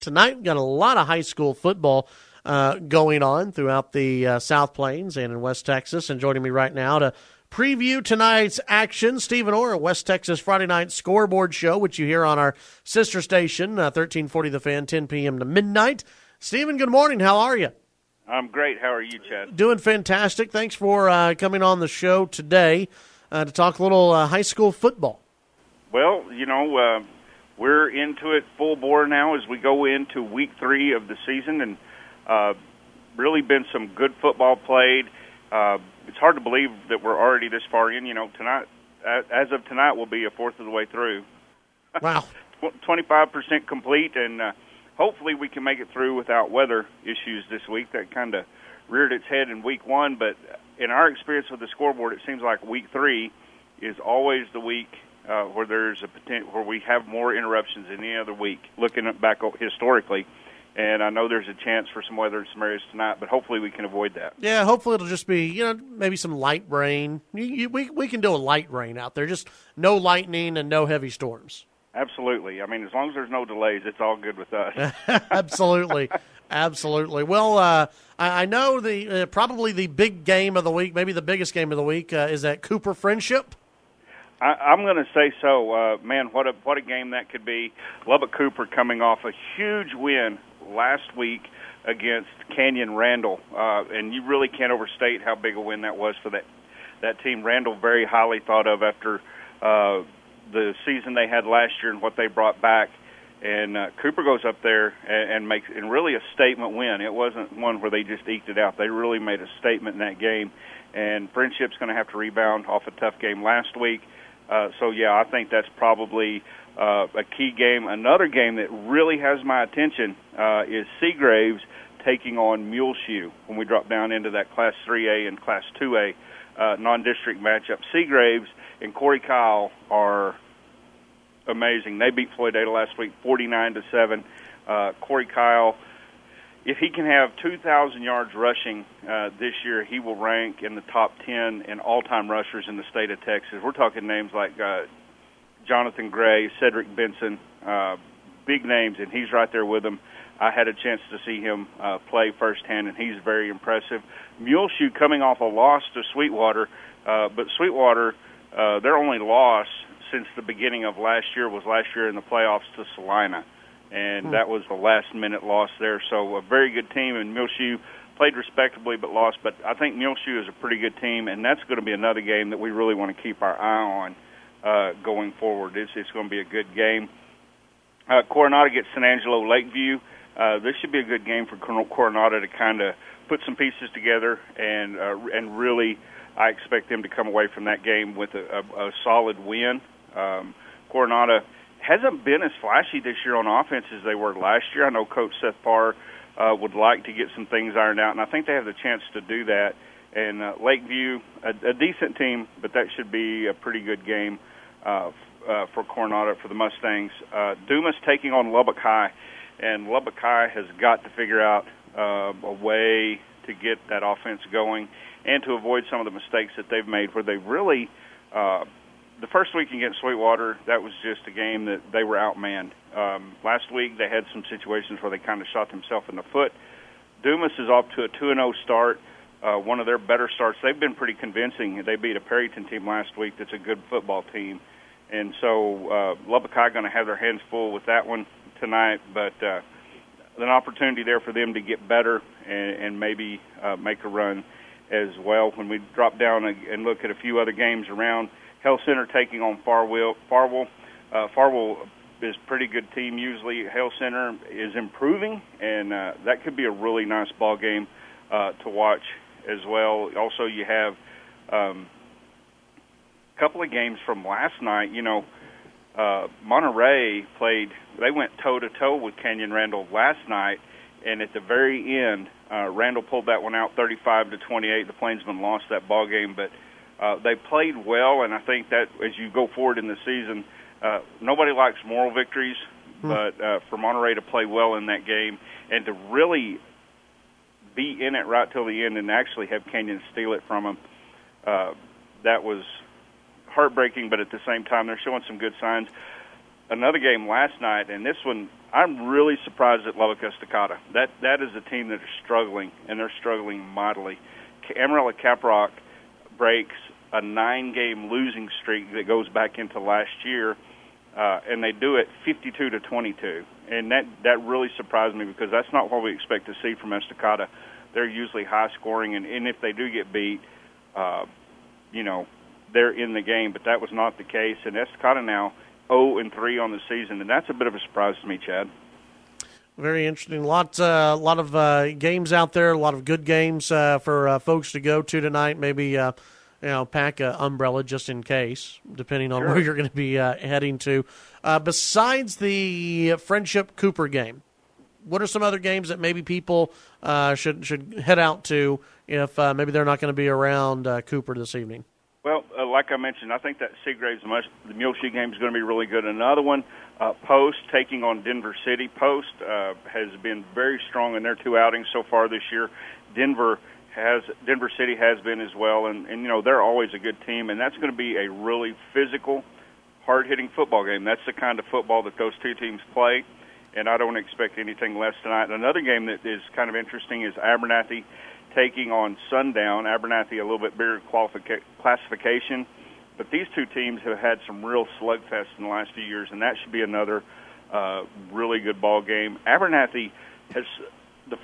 tonight. We've got a lot of high school football going on throughout the South Plains and in West Texas. And joining me right now to preview tonight's action, Stephen Orr, West Texas Friday Night Scoreboard Show, which you hear on our sister station, 1340 The Fan, 10 p.m. to midnight. Stephen, good morning. How are you? I'm great. How are you, Chad? Doing fantastic. Thanks for coming on the show today to talk a little high school football. Well, we're into it full bore now as we go into week 3 of the season, and really been some good football played. It's hard to believe that we're already this far in. Tonight, as of tonight, we'll be a fourth of the way through. Wow. 25% complete, and hopefully we can make it through without weather issues this week. That kind of reared its head in week 1, but in our experience with the scoreboard, it seems like week 3 is always the week where there's a potential where we have more interruptions than any other week, looking back historically. And I know there's a chance for some weather in some areas tonight, but hopefully we can avoid that. Yeah, hopefully it'll just be, maybe some light rain. We can do a light rain out there, just no lightning and no heavy storms. Absolutely. I mean, as long as there's no delays, it's all good with us. Absolutely. Absolutely. Well, I know probably the big game of the week, maybe the biggest game of the week, is that Cooper Friendship. I'm going to say so. Man, what a game that could be. Lubbock Cooper coming off a huge win last week against Canyon Randall, and you really can't overstate how big a win that was for that team. Randall very highly thought of after the season they had last year and what they brought back. And Cooper goes up there and makes really a statement win. It wasn't one where they just eked it out. They really made a statement in that game. And Friendship's going to have to rebound off a tough game last week. So, yeah, I think that's probably a key game. Another game that really has my attention is Seagraves taking on Muleshoe when we drop down into that Class 3A and Class 2A non-district matchup. Seagraves and Corey Kyle are amazing. They beat Floydada last week 49-7. Corey Kyle, if he can have 2,000 yards rushing this year, he will rank in the top 10 in all-time rushers in the state of Texas. We're talking names like Jonathan Gray, Cedric Benson, big names, and he's right there with them. I had a chance to see him play firsthand, and he's very impressive. Muleshoe coming off a loss to Sweetwater, but Sweetwater, their only loss since the beginning of last year was last year in the playoffs to Salina, and that was the last-minute loss there. So a very good team, and Muleshoe played respectably but lost. But I think Muleshoe is a pretty good team, and that's going to be another game that we really want to keep our eye on going forward. It's going to be a good game. Coronado gets San Angelo Lakeview. This should be a good game for Coronado to kind of put some pieces together, and really I expect them to come away from that game with a solid win. Coronado hasn't been as flashy this year on offense as they were last year. I know Coach Seth Parr would like to get some things ironed out, and I think they have the chance to do that. And Lakeview, a decent team, but that should be a pretty good game for Coronado, for the Mustangs. Dumas taking on Lubbock High, and Lubbock High has got to figure out a way to get that offense going and to avoid some of the mistakes that they've made where they really the first week against Sweetwater, that was just a game that they were outmanned. Last week they had some situations where they kind of shot themselves in the foot. Dumas is off to a 2-0 start, one of their better starts. They've been pretty convincing. They beat a Perryton team last week that's a good football team. And so Lubbock High going to have their hands full with that one tonight, but an opportunity there for them to get better and maybe make a run as well. When we drop down and look at a few other games around, Hell Center taking on Farwell. Farwell is a pretty good team usually. Hell Center is improving, and that could be a really nice ball game to watch as well. Also, you have a couple of games from last night. Monterey they went toe-to-toe with Canyon Randall last night, and at the very end, Randall pulled that one out 35-28. The Plainsmen lost that ball game, but they played well, and I think that as you go forward in the season, nobody likes moral victories, but for Monterey to play well in that game and to really be in it right till the end and actually have Canyon steal it from them, that was heartbreaking, but at the same time, they're showing some good signs. another game last night, and this one I'm really surprised at Lubbock Estacada. That is a team that is struggling, and they're struggling mightily. Amarillo Caprock breaks a 9-game losing streak that goes back into last year, and they do it 52-22. And that really surprised me because that's not what we expect to see from Estacada. They're usually high scoring, and if they do get beat, they're in the game. But that was not the case. And Estacada now 0-3 on the season, and that's a bit of a surprise to me, Chad. Very interesting. A lot of games out there. A lot of good games for folks to go to tonight. Maybe pack an umbrella just in case, depending on where you're going to be heading to. Besides the Friendship Cooper game, what are some other games that maybe people should head out to if maybe they're not going to be around Cooper this evening? Well, like I mentioned, I think that Seagraves the Muleshoe game is going to be really good. Another one, Post taking on Denver City. Post has been very strong in their 2 outings so far this year. Denver City has been as well, and they're always a good team, and that's going to be a really physical, hard-hitting football game. That's the kind of football that those two teams play, and I don't expect anything less tonight. Another game that is kind of interesting is Abernathy taking on Sundown. Abernathy, a little bit bigger classification, but these two teams have had some real slugfests in the last few years, and that should be another really good ball game. Abernathy has the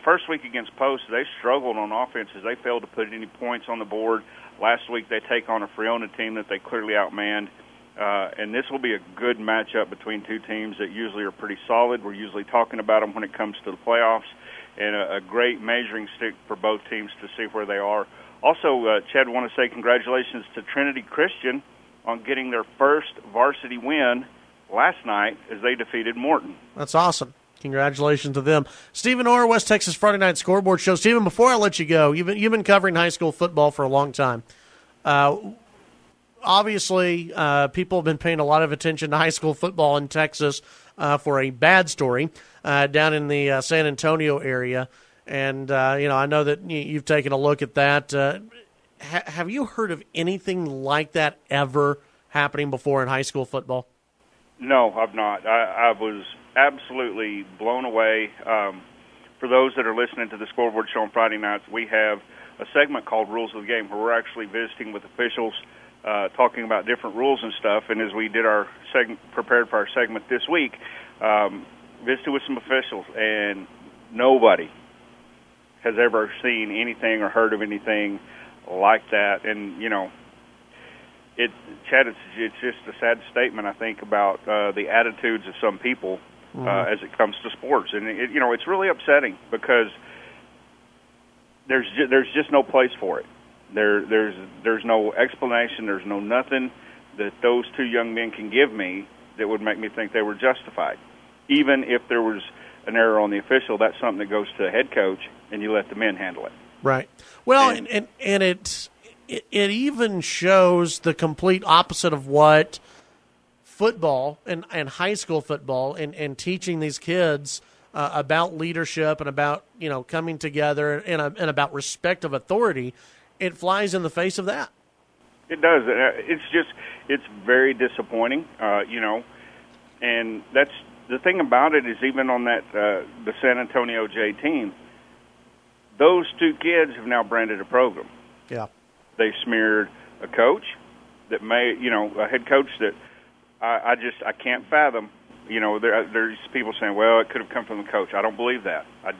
first week against Post, they struggled on offenses. They failed to put any points on the board. Last week they take on a Friona team that they clearly outmanned, and this will be a good matchup between two teams that usually are pretty solid. We're usually talking about them when it comes to the playoffs, and a great measuring stick for both teams to see where they are. Also, Chad, I want to say congratulations to Trinity Christian on getting their first varsity win last night as they defeated Morton. That's awesome. Congratulations to them. Stephen Orr, West Texas Friday Night Scoreboard Show. Stephen, before I let you go, you've been covering high school football for a long time. Obviously, people have been paying a lot of attention to high school football in Texas for a bad story down in the San Antonio area. And, I know that you've taken a look at that. Have you heard of anything like that ever happening before in high school football? No, I've not. I was absolutely blown away. For those that are listening to the Scoreboard Show on Friday nights, we have a segment called Rules of the Game where we're actually visiting with officials, talking about different rules and stuff. And as we did prepared for our segment this week, visited with some officials, and nobody has ever seen anything or heard of anything like that. And, Chad, it's just a sad statement, I think, about the attitudes of some people as it comes to sports. And, it's really upsetting because there's just no place for it. There's no explanation. There's no nothing that those two young men can give me that would make me think they were justified. Even if there was an error on the official, that's something that goes to the head coach, and you let the men handle it. Right. Well, and it even shows the complete opposite of what football and high school football and teaching these kids about leadership and about coming together and about respect of authority. It flies in the face of that. It does. It's very disappointing, and that's the thing about it is even on that the San Antonio J team, those two kids have now branded a program. Yeah. They smeared a coach that a head coach that I can't fathom. There's people saying, well, it could have come from the coach. I don't believe that. I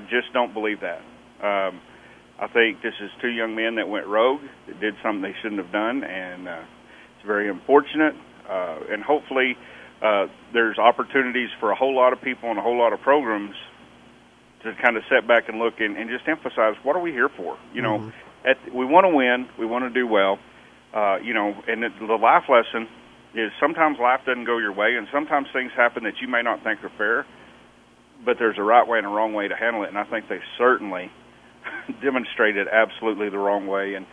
just don't believe that. I think this is two young men that went rogue, that did something they shouldn't have done, and it's very unfortunate. And hopefully there's opportunities for a whole lot of people and a whole lot of programs to kind of sit back and look and just emphasize, what are we here for? We want to win, we want to do well, and the life lesson is sometimes life doesn't go your way, and sometimes things happen that you may not think are fair, but there's a right way and a wrong way to handle it, and I think they certainly demonstrated absolutely the wrong way, and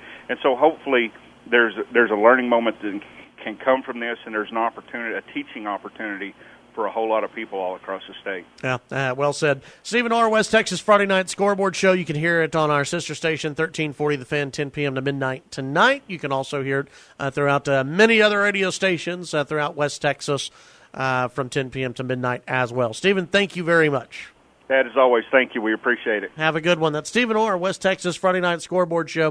so hopefully there's a learning moment that can come from this, and there's an opportunity, a teaching opportunity for a whole lot of people all across the state. Yeah, well said. Stephen Orr, West Texas Friday Night Scoreboard Show. You can hear it on our sister station, 1340 The Fan, 10 p.m. to midnight tonight. You can also hear it throughout many other radio stations throughout West Texas from 10 p.m. to midnight as well. Stephen, thank you very much. As always, thank you. We appreciate it. Have a good one. That's Stephen Orr, West Texas Friday Night Scoreboard Show.